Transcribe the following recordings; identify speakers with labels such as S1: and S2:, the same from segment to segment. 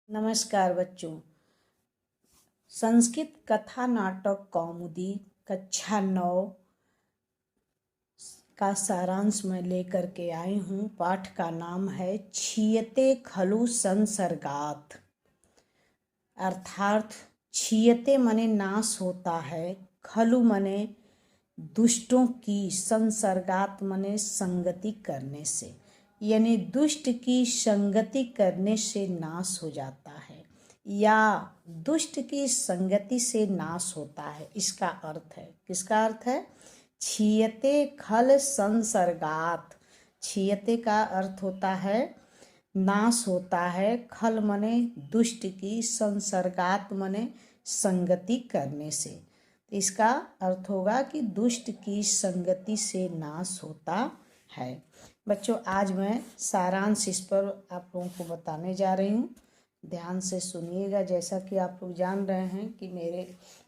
S1: नमस्कार बच्चों। संस्कृत कथा नाटक कौमुदी कक्षा 9 का सारांश मैं लेकर के आई हूँ। पाठ का नाम है क्षीयते खलु संसर्गात्। अर्थात क्षीयते मने नाश होता है, खलु मने दुष्टों की, संसर्गात मने संगति करने से, यानी दुष्ट की संगति करने से नाश हो जाता है या दुष्ट की संगति से नाश होता है। इसका अर्थ है, किसका अर्थ है? क्षीयते खल संसर्गात। क्षीयते का अर्थ होता है नाश होता है, खल मने दुष्ट की, संसर्गात मने संगति करने से। इसका अर्थ होगा कि दुष्ट की संगति से नाश होता है। बच्चों, आज मैं सारांश इस पर आप लोगों को बताने जा रही हूँ। ध्यान से सुनिएगा। जैसा कि आप लोग जान रहे हैं कि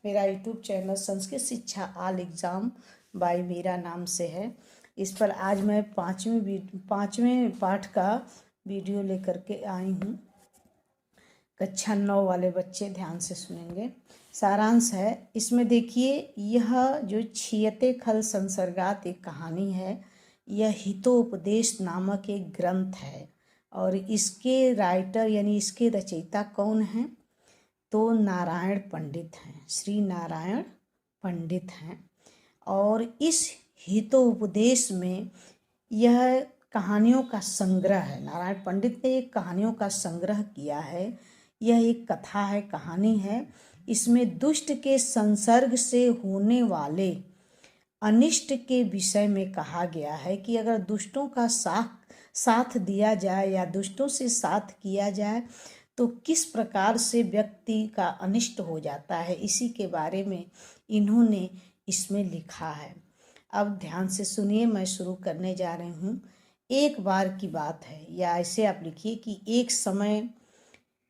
S1: मेरा यूट्यूब चैनल संस्कृत शिक्षा ऑल एग्ज़ाम बाय मीरा नाम से है। इस पर आज मैं पाँचवें पाठ का वीडियो लेकर के आई हूँ। कक्षा 9 वाले बच्चे ध्यान से सुनेंगे। सारांश है इसमें। देखिए, यह जो क्षीयते खल संसर्गात एक कहानी है। यह हितोपदेश नामक एक ग्रंथ है और इसके राइटर यानी इसके रचयिता कौन हैं? तो नारायण पंडित हैं, श्री नारायण पंडित हैं। और इस हितोपदेश में यह कहानियों का संग्रह है। नारायण पंडित ने एक कहानियों का संग्रह किया है। यह एक कथा है, कहानी है। इसमें दुष्ट के संसर्ग से होने वाले अनिष्ट के विषय में कहा गया है कि अगर दुष्टों का साथ दिया जाए या दुष्टों से साथ किया जाए तो किस प्रकार से व्यक्ति का अनिष्ट हो जाता है। इसी के बारे में इन्होंने इसमें लिखा है। अब ध्यान से सुनिए, मैं शुरू करने जा रही हूँ। एक बार की बात है, या ऐसे आप लिखिए कि एक समय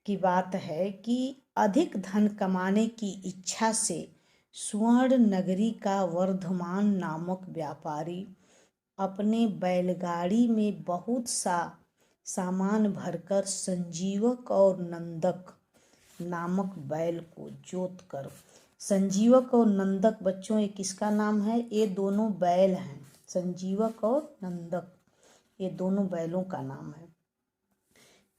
S1: की बात है कि अधिक धन कमाने की इच्छा से स्वर्ण नगरी का वर्धमान नामक व्यापारी अपने बैलगाड़ी में बहुत सा सामान भरकर संजीवक और नंदक नामक बैल को जोत कर। संजीवक और नंदक बच्चों, ये किसका नाम है? ये दोनों बैल हैं, संजीवक और नंदक, ये दोनों बैलों का नाम है।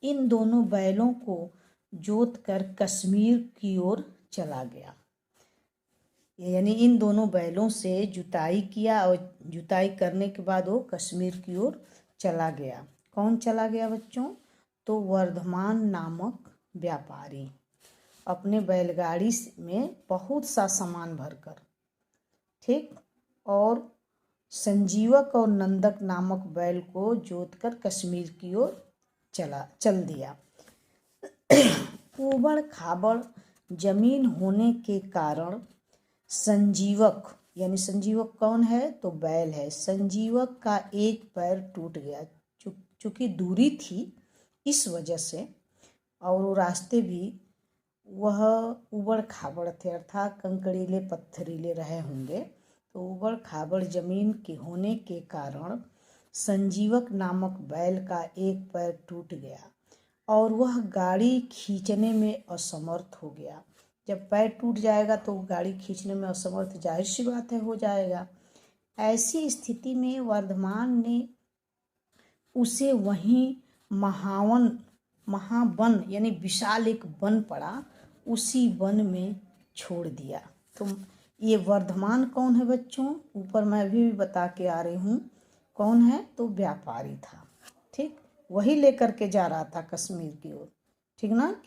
S1: इन दोनों बैलों को जोत कर कश्मीर की ओर चला गया। यानी इन दोनों बैलों से जुताई किया और जुताई करने के बाद वो कश्मीर की ओर चला गया। कौन चला गया बच्चों? तो वर्धमान नामक व्यापारी अपने बैलगाड़ी में बहुत सा सामान भरकर, ठीक, और संजीवक और नंदक नामक बैल को जोतकर कश्मीर की ओर चल दिया। ऊबड़ खाबड़ जमीन होने के कारण संजीवक, यानी संजीवक कौन है? तो बैल है। संजीवक का एक पैर टूट गया। चूँकि दूरी थी इस वजह से, और वो रास्ते भी वह ऊबड़ खाबड़ थे, अर्थात कंकड़ीले पत्थरीले रहे होंगे। तो ऊबड़ खाबड़ जमीन के होने के कारण संजीवक नामक बैल का एक पैर टूट गया और वह गाड़ी खींचने में असमर्थ हो गया। जब पैर टूट जाएगा तो गाड़ी खींचने में असमर्थ, जाहिर सी बात है, हो जाएगा। ऐसी स्थिति में वर्धमान ने उसे वहीं महावन यानी विशाल एक वन पड़ा, उसी वन में छोड़ दिया। तो ये वर्धमान कौन है बच्चों? ऊपर मैं भी बता के आ रही हूँ कौन है। तो व्यापारी था, ठीक, वही लेकर के जा रहा था कश्मीर की ओर, ठीक ना।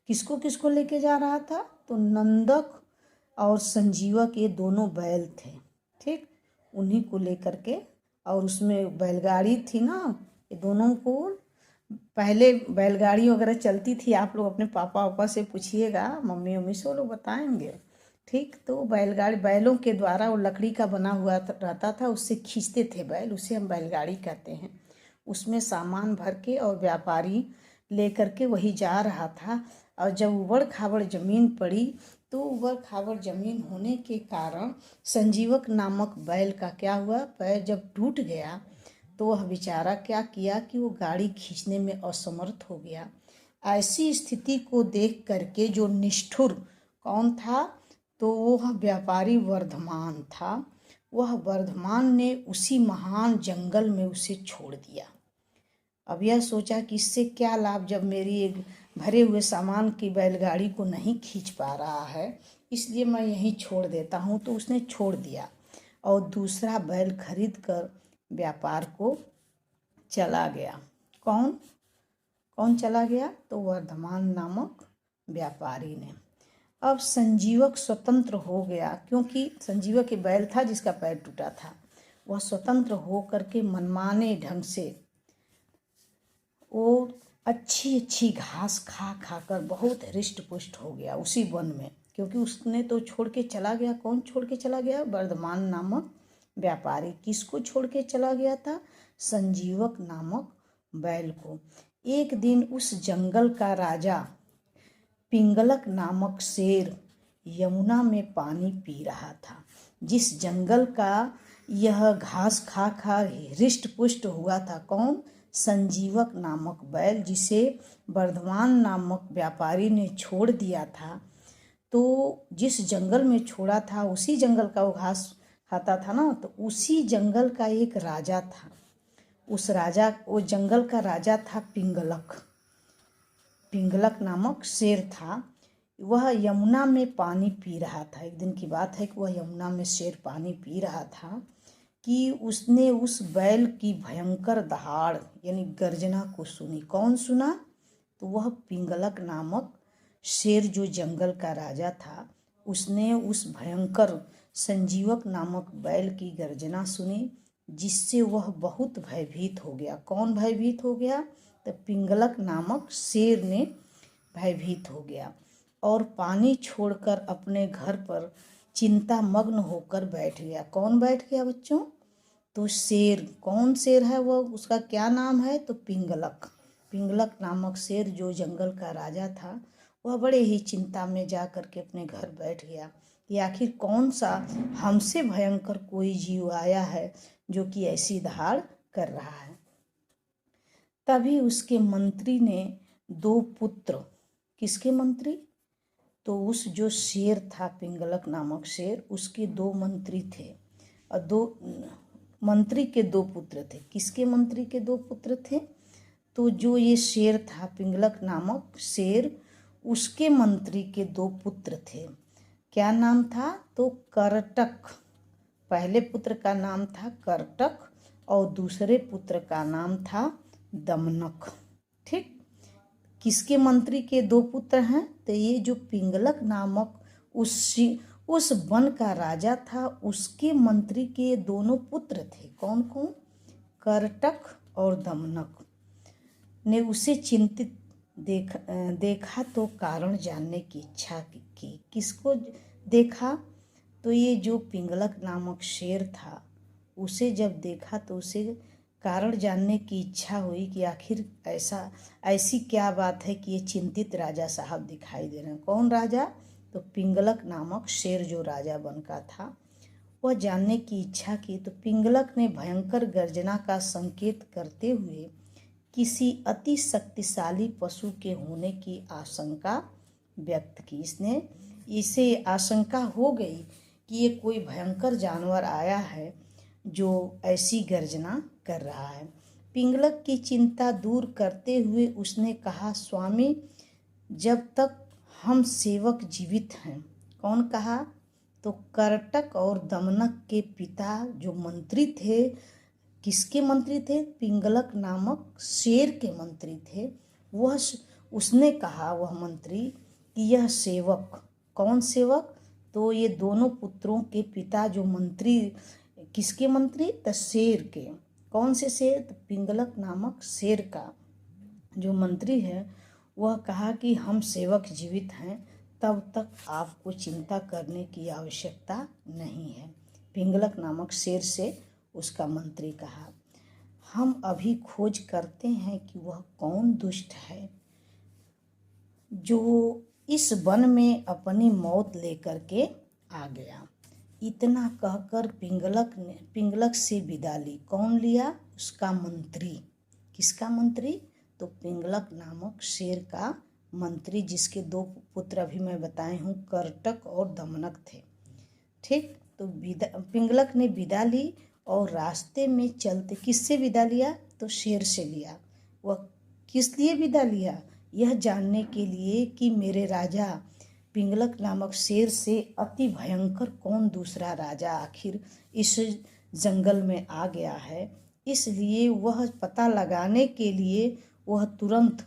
S1: किसको लेके जा रहा था? तो नंदक और संजीवक, ये दोनों बैल थे, ठीक, उन्हीं को लेकर के। और उसमें बैलगाड़ी थी ना, ये दोनों को। पहले बैलगाड़ी वगैरह चलती थी, आप लोग अपने पापा से पूछिएगा, मम्मी से, वो लोग बताएंगे, ठीक। तो बैलगाड़ी बैलों के द्वारा, वो लकड़ी का बना हुआ रहता था, उससे खींचते थे बैल, उसे हम बैलगाड़ी कहते हैं। उसमें सामान भर के और व्यापारी लेकर के वही जा रहा था। और जब ऊबड़ खाबड़ जमीन पड़ी तो ऊबड़ खाबड़ जमीन होने के कारण संजीवक नामक बैल का क्या हुआ? पैर जब टूट गया तो वह बेचारा क्या किया कि वो गाड़ी खींचने में असमर्थ हो गया। ऐसी स्थिति को देख करके जो निष्ठुर कौन था, तो वह व्यापारी वर्धमान था। वह वर्धमान ने उसी महान जंगल में उसे छोड़ दिया। अब यह सोचा कि इससे क्या लाभ, जब मेरी एक भरे हुए सामान की बैलगाड़ी को नहीं खींच पा रहा है, इसलिए मैं यहीं छोड़ देता हूँ। तो उसने छोड़ दिया और दूसरा बैल खरीद कर व्यापार को चला गया। कौन कौन चला गया? तो वर्धमान नामक व्यापारी ने। अब संजीवक स्वतंत्र हो गया, क्योंकि संजीवक एक बैल था जिसका पैर टूटा था। वह स्वतंत्र हो करके मनमाने ढंग से वो अच्छी अच्छी घास खा खाकर बहुत हृष्ट पुष्ट हो गया उसी वन में, क्योंकि उसने तो छोड़ के चला गया। कौन छोड़ के चला गया? वर्धमान नामक व्यापारी। किसको छोड़ के चला गया था? संजीवक नामक बैल को। एक दिन उस जंगल का राजा पिंगलक नामक शेर यमुना में पानी पी रहा था। जिस जंगल का यह घास खा खा हृष्ट पुष्ट हुआ था, कौन? संजीवक नामक बैल, जिसे वर्धमान नामक व्यापारी ने छोड़ दिया था। तो जिस जंगल में छोड़ा था उसी जंगल का वो घास खाता था ना, तो उसी जंगल का एक राजा था। वो जंगल का राजा था पिंगलक। पिंगलक नामक शेर था। वह यमुना में पानी पी रहा था। एक दिन की बात है कि वह यमुना में शेर पानी पी रहा था कि उसने उस बैल की भयंकर दहाड़ यानी गर्जना को सुनी। कौन सुना? तो वह पिंगलक नामक शेर जो जंगल का राजा था, उसने उस भयंकर संजीवक नामक बैल की गर्जना सुनी, जिससे वह बहुत भयभीत हो गया। कौन भयभीत हो गया? तो पिंगलक नामक शेर ने भयभीत हो गया और पानी छोड़कर अपने घर पर चिंता मग्न होकर बैठ गया। कौन बैठ गया बच्चों? तो शेर। कौन शेर है वह? उसका क्या नाम है? तो पिंगलक। पिंगलक नामक शेर जो जंगल का राजा था, वह बड़े ही चिंता में जा कर के अपने घर बैठ गया कि आखिर कौन सा हमसे भयंकर कोई जीव आया है जो कि ऐसी दहाड़ कर रहा है। तभी उसके मंत्री ने दो पुत्र। किसके मंत्री? तो उस जो शेर था पिंगलक नामक शेर, उसके दो मंत्री थे और दो मंत्री के दो पुत्र थे। किसके मंत्री के दो पुत्र थे? तो जो ये शेर था पिंगलक नामक शेर, उसके मंत्री के दो पुत्र थे। क्या नाम था? तो करटक। पहले पुत्र का नाम था करटक और दूसरे पुत्र का नाम था दमनक। ठीक। किसके मंत्री के दो पुत्र हैं? तो ये जो पिंगलक नामक उस वन का राजा था, उसके मंत्री के दोनों पुत्र थे। कौन कौन? करटक और दमनक ने उसे चिंतित देखा तो कारण जानने की इच्छा की। किसको देखा? तो ये जो पिंगलक नामक शेर था, उसे जब देखा तो उसे कारण जानने की इच्छा हुई कि आखिर ऐसी क्या बात है कि ये चिंतित राजा साहब दिखाई दे रहे हैं। कौन राजा? तो पिंगलक नामक शेर जो राजा बन का था, वह जानने की इच्छा की। तो पिंगलक ने भयंकर गर्जना का संकेत करते हुए किसी अति शक्तिशाली पशु के होने की आशंका व्यक्त की। इसे आशंका हो गई कि ये कोई भयंकर जानवर आया है जो ऐसी गर्जना कर रहा है। पिंगलक की चिंता दूर करते हुए उसने कहा, स्वामी, जब तक हम सेवक जीवित हैं। कौन कहा? तो करटक और दमनक के पिता जो मंत्री थे, किसके मंत्री थे? पिंगलक नामक शेर के मंत्री थे। उसने कहा, वह मंत्री, कि यह सेवक। कौन सेवक? तो ये दोनों पुत्रों के पिता जो मंत्री, किसके मंत्री? तो शेर के। कौन से शेर? तो पिंगलक नामक शेर का जो मंत्री है, वह कहा कि हम सेवक जीवित हैं, तब तक आपको चिंता करने की आवश्यकता नहीं है। पिंगलक नामक शेर से उसका मंत्री कहा, हम अभी खोज करते हैं कि वह कौन दुष्ट है जो इस वन में अपनी मौत लेकर के आ गया। इतना कहकर पिंगलक से विदा ली। कौन लिया? उसका मंत्री। किसका मंत्री? तो पिंगलक नामक शेर का मंत्री, जिसके 2 पुत्र अभी मैं बताई हूँ, करटक और दमनक थे। ठीक, तो पिंगलक ने विदा ली और रास्ते में चलते, किससे विदा लिया? तो शेर से लिया। वह किस लिए विदा लिया? यह जानने के लिए कि मेरे राजा पिंगलक नामक शेर से अति भयंकर कौन दूसरा राजा आखिर इस जंगल में आ गया है। इसलिए वह पता लगाने के लिए, वह तुरंत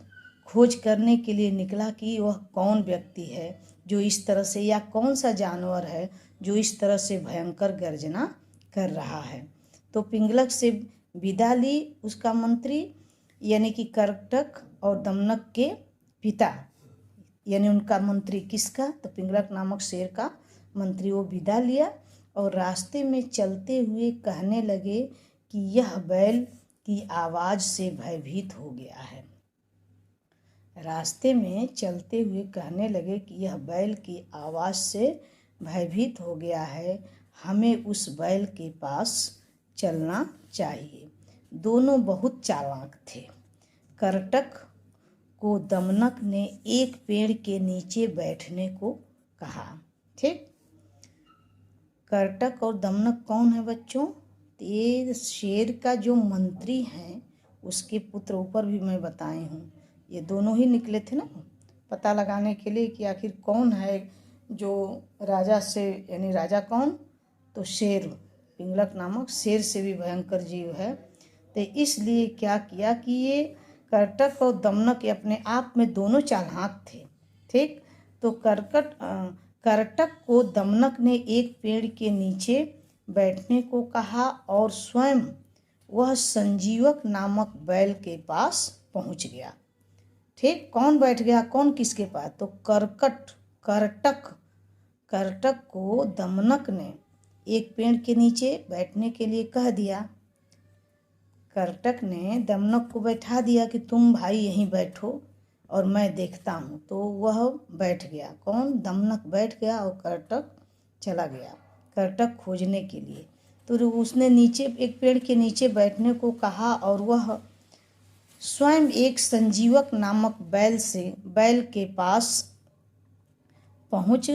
S1: खोज करने के लिए निकला कि वह कौन व्यक्ति है जो इस तरह से, या कौन सा जानवर है जो इस तरह से भयंकर गर्जना कर रहा है। तो पिंगलक से विदा ली उसका मंत्री, यानी कि करटक और दमनक के पिता, यानी उनका मंत्री किसका? तो पिंगलक नामक शेर का मंत्री। वो विदा लिया और रास्ते में चलते हुए कहने लगे कि यह बैल की आवाज़ से भयभीत हो गया है। रास्ते में चलते हुए कहने लगे कि यह बैल की आवाज़ से भयभीत हो गया है, हमें उस बैल के पास चलना चाहिए। दोनों बहुत चालाक थे। करटक को दमनक ने एक पेड़ के नीचे बैठने को कहा। ठीक, करटक और दमनक कौन है बच्चों? ये शेर का जो मंत्री हैं उसके पुत्र, ऊपर भी मैं बताई हूँ। ये दोनों ही निकले थे ना पता लगाने के लिए कि आखिर कौन है जो राजा से, यानी राजा कौन? तो शेर, पिंगलक नामक शेर से भी भयंकर जीव है। तो इसलिए क्या किया कि ये करटक और दमनक अपने आप में दोनों चालाक थे। ठीक, तो करटक को दमनक ने एक पेड़ के नीचे बैठने को कहा और स्वयं वह संजीवक नामक बैल के पास पहुंच गया। ठीक, कौन बैठ गया? कौन किसके पास? तो करटक को दमनक ने एक पेड़ के नीचे बैठने के लिए कह दिया। करटक ने दमनक को बैठा दिया कि तुम भाई यहीं बैठो और मैं देखता हूँ। तो वह बैठ गया। कौन? दमनक बैठ गया और करटक चला गया करटक खोजने के लिए। तो उसने नीचे एक पेड़ के नीचे बैठने को कहा और वह स्वयं एक संजीवक नामक बैल के पास पहुंच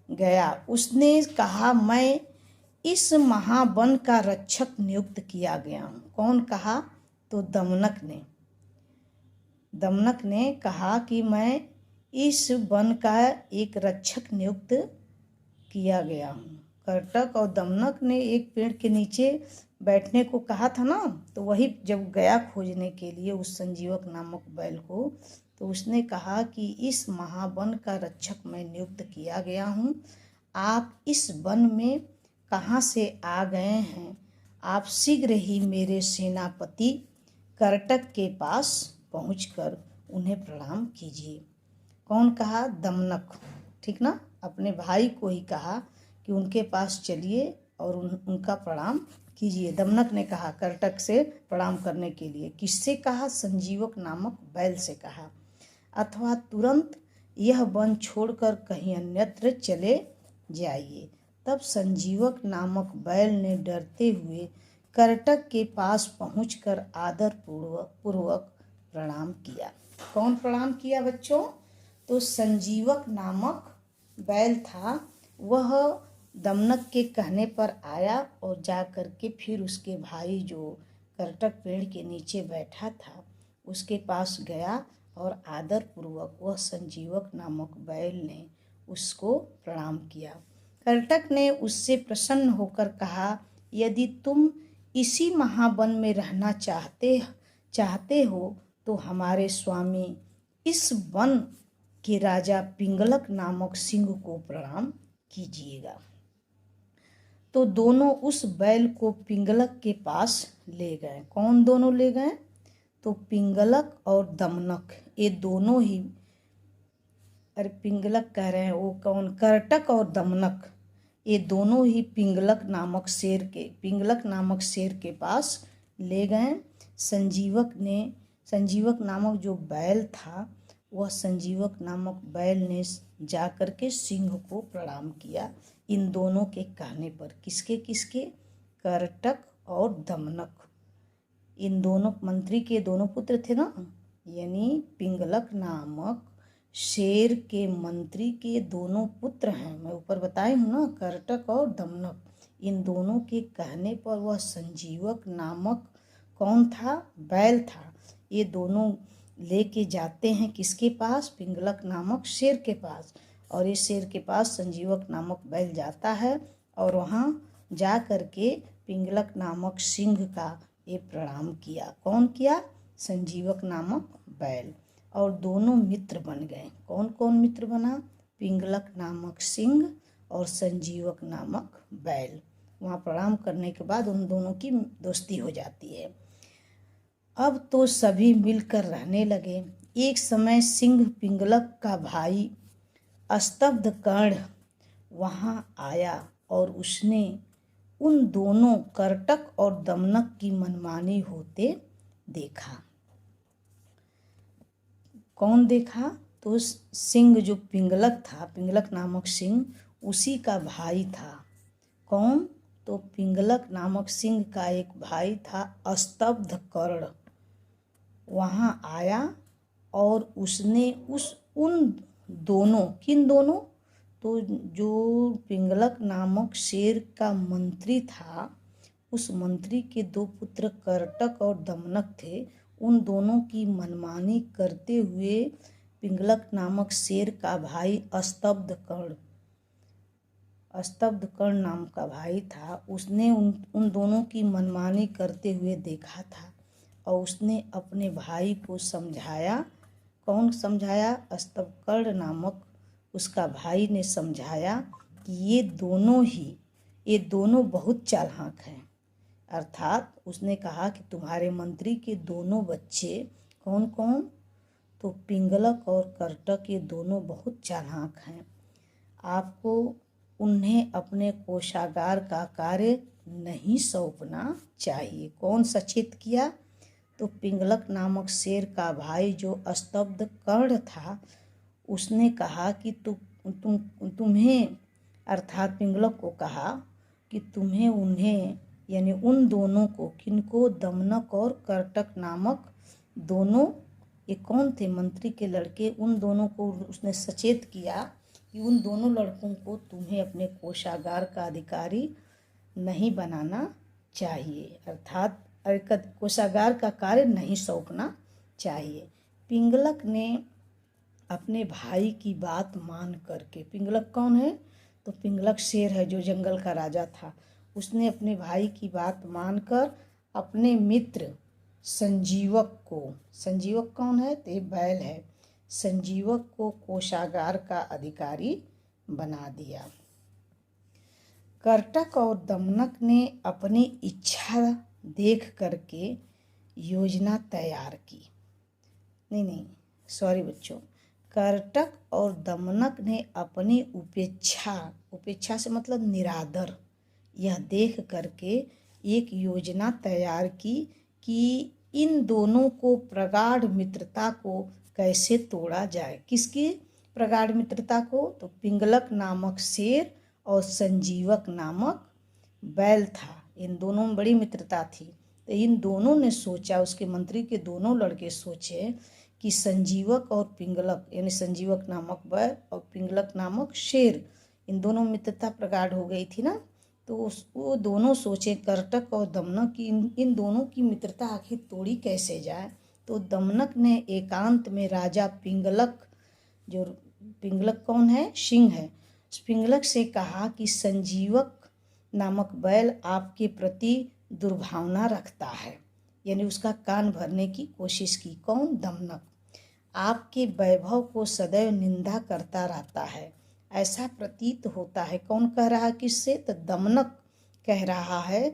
S1: गया। उसने कहा, मैं इस महावन का रक्षक नियुक्त किया गया हूँ। कौन कहा? तो दमनक ने कहा कि मैं इस वन का एक रक्षक नियुक्त किया गया हूँ। करटक और दमनक ने एक पेड़ के नीचे बैठने को कहा था ना, तो वही जब गया खोजने के लिए उस संजीवक नामक बैल को, तो उसने कहा कि इस महावन का रक्षक मैं नियुक्त किया गया हूँ। आप इस वन में कहाँ से आ गए हैं? आप शीघ्र ही मेरे सेनापति करटक के पास पहुंचकर उन्हें प्रणाम कीजिए। कौन कहा? दमनक। ठीक ना, अपने भाई को ही कहा कि उनके पास चलिए और उनका प्रणाम कीजिए। दमनक ने कहा करटक से प्रणाम करने के लिए। किससे कहा? संजीवक नामक बैल से कहा। अथवा तुरंत यह वन छोड़कर कहीं अन्यत्र चले जाइए। तब संजीवक नामक बैल ने डरते हुए करटक के पास पहुंचकर आदर पूर्वक प्रणाम किया। कौन प्रणाम किया बच्चों? तो संजीवक नामक बैल था, वह दमनक के कहने पर आया और जा कर के फिर उसके भाई जो करटक पेड़ के नीचे बैठा था उसके पास गया और आदर पूर्वक वह संजीवक नामक बैल ने उसको प्रणाम किया। करटक ने उससे प्रसन्न होकर कहा, यदि तुम इसी महावन में रहना चाहते हो तो हमारे स्वामी इस वन के राजा पिंगलक नामक सिंह को प्रणाम कीजिएगा। तो दोनों उस बैल को पिंगलक के पास ले गए। कौन दोनों ले गए? तो पिंगलक और दमनक, ये दोनों ही, अरे पिंगलक कह रहे हैं, वो कौन? करटक और दमनक, ये दोनों ही पिंगलक नामक शेर के पास ले गए। संजीवक नामक जो बैल था, वह संजीवक नामक बैल ने जा कर के सिंह को प्रणाम किया इन दोनों के कहने पर। किसके? करटक और दमनक। इन दोनों मंत्री के दोनों पुत्र थे ना, यानी पिंगलक नामक शेर के मंत्री के दोनों पुत्र हैं। मैं ऊपर बताई हूँ ना, करटक और दमनक। इन दोनों के कहने पर वह संजीवक नामक कौन था? बैल था। ये दोनों लेके जाते हैं किसके पास? पिंगलक नामक शेर के पास। और इस शेर के पास संजीवक नामक बैल जाता है और वहाँ जा कर के पिंगलक नामक सिंह का ये प्रणाम किया। कौन किया? संजीवक नामक बैल। और दोनों मित्र बन गए। कौन कौन मित्र बना? पिंगलक नामक सिंह और संजीवक नामक बैल। वहाँ प्रणाम करने के बाद उन दोनों की दोस्ती हो जाती है। अब तो सभी मिलकर रहने लगे। एक समय सिंह पिंगलक का भाई स्तब्धकर्ण वहाँ आया और उसने उन दोनों करटक और दमनक की मनमानी होते देखा। कौन देखा? तो सिंह जो पिंगलक था, पिंगलक नामक सिंह, उसी का भाई था। कौन? तो पिंगलक नामक सिंह का एक भाई था स्तब्धकर्ण, वहाँ आया और उसने उन दोनों, किन दोनों? तो जो पिंगलक नामक शेर का मंत्री था, उस मंत्री के दो पुत्र करटक और दमनक थे। उन दोनों की मनमानी करते हुए पिंगलक नामक शेर का भाई स्तब्धकर्ण नाम का भाई था। उसने उन दोनों की मनमानी करते हुए देखा था और उसने अपने भाई को समझाया। कौन समझाया? स्तब्धकर्ण नामक उसका भाई ने समझाया कि ये दोनों बहुत चालाक हैं। अर्थात उसने कहा कि तुम्हारे मंत्री के दोनों बच्चे कौन कौन? तो पिंगलक और करटक, ये दोनों बहुत चालाक हैं। आपको उन्हें अपने कोषागार का कार्य नहीं सौंपना चाहिए। कौन सचेत किया? तो पिंगलक नामक शेर का भाई जो स्तब्धकर्ण था, उसने कहा कि तुम्हें, अर्थात पिंगलक को कहा कि तुम्हें उन्हें, यानी उन दोनों को, किनको? दमनक और करटक नामक दोनों, ये कौन थे? मंत्री के लड़के। उन दोनों को उसने सचेत किया कि उन दोनों लड़कों को तुम्हें अपने कोषागार का अधिकारी नहीं बनाना चाहिए, अर्थात कोषागार का कार्य नहीं सौंपना चाहिए। पिंगलक ने अपने भाई की बात मान करके, पिंगलक कौन है? तो पिंगलक शेर है जो जंगल का राजा था। उसने अपने भाई की बात मानकर अपने मित्र संजीवक को, संजीवक कौन है? तो ये बैल है, संजीवक को कोषागार का अधिकारी बना दिया। करटक और दमनक ने अपनी इच्छा देख करके योजना तैयार की। नहीं, सॉरी बच्चों, करटक और दमनक ने अपनी उपेक्षा से मतलब निरादर, यह देख करके एक योजना तैयार की कि इन दोनों को प्रगाढ़ मित्रता को कैसे तोड़ा जाए। किसकी प्रगाढ़ मित्रता को? तो पिंगलक नामक शेर और संजीवक नामक बैल था। इन दोनों में बड़ी मित्रता थी। तो इन दोनों ने सोचा, उसके मंत्री के दोनों लड़के सोचे कि संजीवक और पिंगलक, यानी संजीवक नामक बैल और पिंगलक नामक शेर, इन दोनों में मित्रता प्रगाढ़ हो गई थी ना। तो वो दोनों सोचे, करटक और दमनक की, इन दोनों की मित्रता आखिर तोड़ी कैसे जाए। तो दमनक ने एकांत में राजा पिंगलक, जो पिंगलक कौन है? सिंह है, पिंगलक से कहा कि संजीवक नामक बैल आपके प्रति दुर्भावना रखता है, यानी उसका कान भरने की कोशिश की। कौन? दमनक। आपके वैभव को सदैव निंदा करता रहता है, ऐसा प्रतीत होता है। कौन कह रहा है? किससे? तो दमनक कह रहा है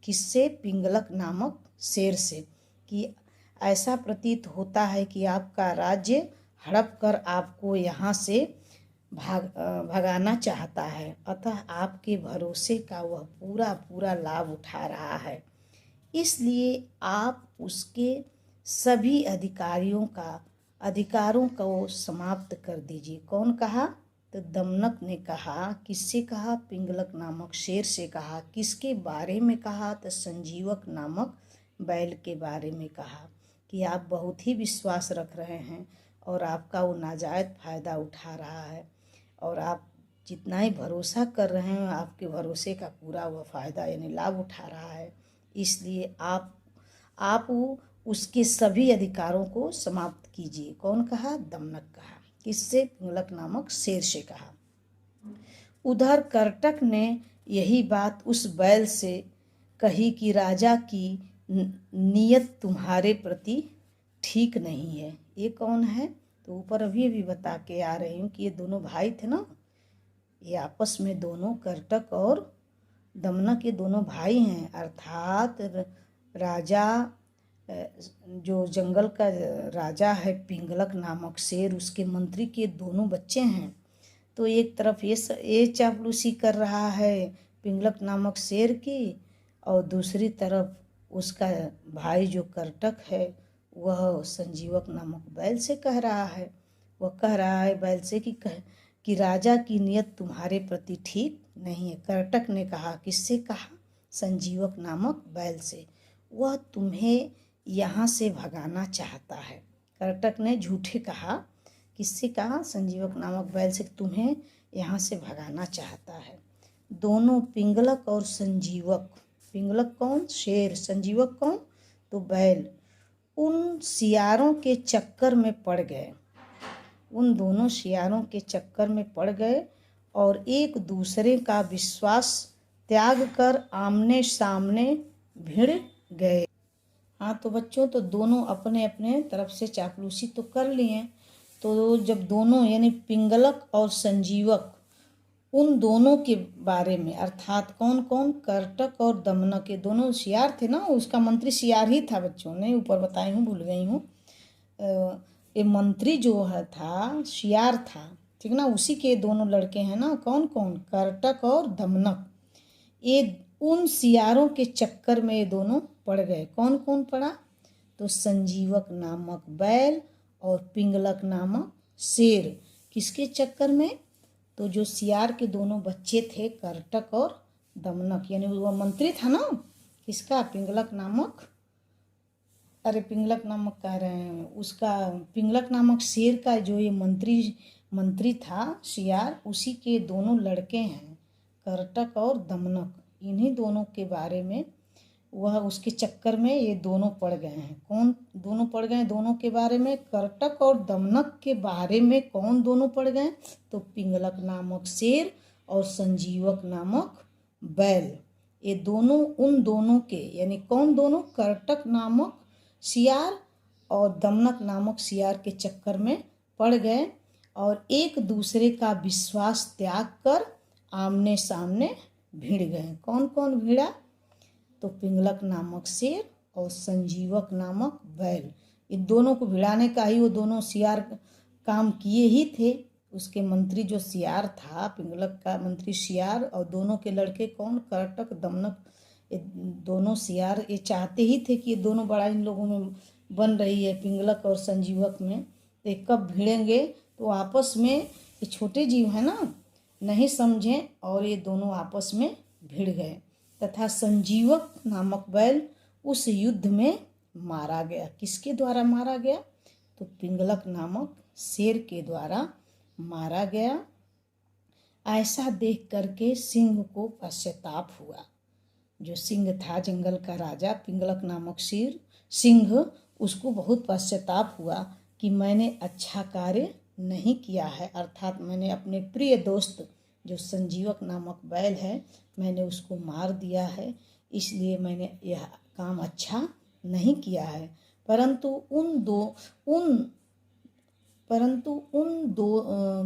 S1: किससे? पिंगलक नामक शेर से, कि ऐसा प्रतीत होता है कि आपका राज्य हड़प कर आपको यहाँ से भगाना चाहता है, अतः आपके भरोसे का वह पूरा लाभ उठा रहा है। इसलिए आप उसके सभी अधिकारों को समाप्त कर दीजिए। कौन कहा? तो दमनक ने कहा। किससे कहा? पिंगलक नामक शेर से कहा। किसके बारे में कहा? तो संजीवक नामक बैल के बारे में कहा। कि आप बहुत ही विश्वास रख रहे हैं और आपका वो नाजायज़ फ़ायदा उठा रहा है, और आप जितना ही भरोसा कर रहे हैं आपके भरोसे का पूरा वह फ़ायदा यानी लाभ उठा रहा है। इसलिए आप उसके सभी अधिकारों को समाप्त कीजिए। कौन कहा? दमनक कहा। किससे? पिंगलक नामक शेर से कहा। उधर करटक ने यही बात उस बैल से कही कि राजा की नीयत तुम्हारे प्रति ठीक नहीं है। ये कौन है? तो ऊपर अभी बता के आ रही हूँ कि ये दोनों भाई थे ना, ये आपस में दोनों करटक और दमनक ये दोनों भाई हैं। अर्थात राजा जो जंगल का राजा है पिंगलक नामक शेर, उसके मंत्री के दोनों बच्चे हैं। तो एक तरफ ये चापलूसी कर रहा है पिंगलक नामक शेर की, और दूसरी तरफ उसका भाई जो करटक है वह संजीवक नामक बैल से कह रहा है। वह कह रहा है बैल से कि राजा की नीयत तुम्हारे प्रति ठीक नहीं है। करटक ने कहा। किससे कहा? संजीवक नामक बैल से। वह तुम्हें यहाँ से भगाना चाहता है। करटक ने झूठे कहा। किससे कहा? संजीवक नामक बैल से, तुम्हें यहाँ से भगाना चाहता है। दोनों पिंगलक और संजीवक, पिंगलक कौन? शेर। संजीवक कौन? तो बैल, उन सियारों के चक्कर में पड़ गए। उन दोनों सियारों के चक्कर में पड़ गए और एक दूसरे का विश्वास त्याग कर आमने सामने भिड़ गए। हाँ तो बच्चों, तो दोनों अपने अपने तरफ से चापलूसी तो कर लिए। तो जब दोनों यानी पिंगलक और संजीवक उन दोनों के बारे में, अर्थात कौन कौन? करटक और दमनक, ये दोनों सियार थे ना, उसका मंत्री सियार ही था बच्चों ने, ऊपर बताई हूँ, भूल गई हूँ। ये मंत्री जो है था सियार था, ठीक ना, उसी के दोनों लड़के हैं ना। कौन कौन? करटक और दमनक। ये उन सियारों के चक्कर में ये दोनों पड़ गए। कौन कौन पड़ा? तो संजीवक नामक बैल और पिंगलक नामक शेर। किसके चक्कर में? तो जो सियार के दोनों बच्चे थे करटक और दमनक, यानी वह मंत्री था ना किसका? पिंगलक नामक, अरे पिंगलक नामक कह रहे हैं, उसका पिंगलक नामक शेर का जो ये मंत्री था सियार, उसी के दोनों लड़के हैं करटक और दमनक। इन्हीं दोनों के बारे में वह उसके चक्कर में ये दोनों पड़ गए हैं। कौन दोनों पड़ गए? दोनों के बारे में, करटक और दमनक के बारे में कौन दोनों पड़ गए? तो पिंगलक नामक शेर और संजीवक नामक बैल, ये दोनों उन दोनों के, यानी कौन दोनों? करटक नामक सियार और दमनक नामक सियार के चक्कर में पड़ गए और एक दूसरे का विश्वास त्याग कर आमने सामने भिड़ गए। कौन कौन भिड़ा? तो पिंगलक नामक शेर और संजीवक नामक बैल, इन दोनों को भिड़ाने का ही वो दोनों सियार काम किए ही थे। उसके मंत्री जो सियार था, पिंगलक का मंत्री सियार, और दोनों के लड़के कौन? करटक दमनक। ये दोनों सियार ये चाहते ही थे कि ये दोनों बड़ा इन लोगों में बन रही है पिंगलक और संजीवक में, तो कब भिड़ेंगे? तो आपस में, ये छोटे जीव है ना, नहीं समझे और ये दोनों आपस में भिड़ गए तथा संजीवक नामक बैल उस युद्ध में मारा गया। किसके द्वारा मारा गया? तो पिंगलक नामक शेर के द्वारा मारा गया। ऐसा देख करके सिंह को पश्चाताप हुआ। जो सिंह था जंगल का राजा पिंगलक नामक सिंह, उसको बहुत पश्चाताप हुआ कि मैंने अच्छा कार्य नहीं किया है, अर्थात मैंने अपने प्रिय दोस्त जो संजीवक नामक बैल है मैंने उसको मार दिया है, इसलिए मैंने यह काम अच्छा नहीं किया है। परंतु उन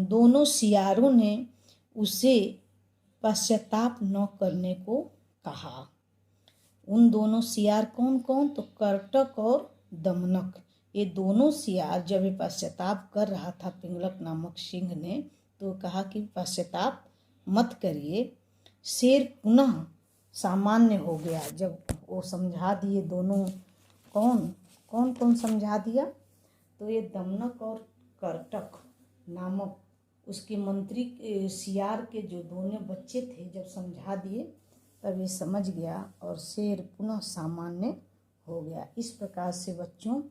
S1: दोनों सियारों ने उसे पश्चाताप न करने को कहा। उन दोनों सियार कौन कौन? तो करटक और दमनक, ये दोनों सियार जब ये पश्चाताप कर रहा था पिंगलक नामक सिंह ने, तो कहा कि पश्चाताप मत करिए। शेर पुनः सामान्य हो गया जब वो समझा दिए दोनों। कौन समझा दिया? तो ये दमनक और करटक नामक उसके मंत्री सियार के जो दोनों बच्चे थे, जब समझा दिए तब ये समझ गया और शेर पुनः सामान्य हो गया। इस प्रकार से बच्चों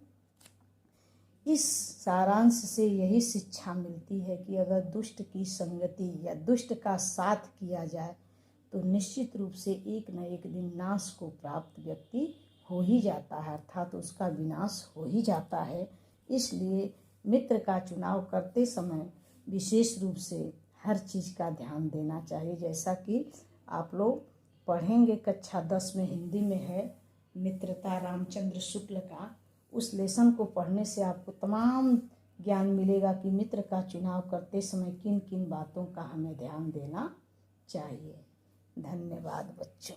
S1: इस सारांश से यही शिक्षा मिलती है कि अगर दुष्ट की संगति या दुष्ट का साथ किया जाए तो निश्चित रूप से एक न एक दिन नाश को प्राप्त व्यक्ति हो ही जाता है, अर्थात उसका विनाश हो ही जाता है। इसलिए मित्र का चुनाव करते समय विशेष रूप से हर चीज़ का ध्यान देना चाहिए। जैसा कि आप लोग पढ़ेंगे, कक्षा 10 में हिंदी में है मित्रता रामचंद्र शुक्ल का, उस लेसन को पढ़ने से आपको तमाम ज्ञान मिलेगा कि मित्र का चुनाव करते समय किन किन बातों का हमें ध्यान देना चाहिए। धन्यवाद बच्चों।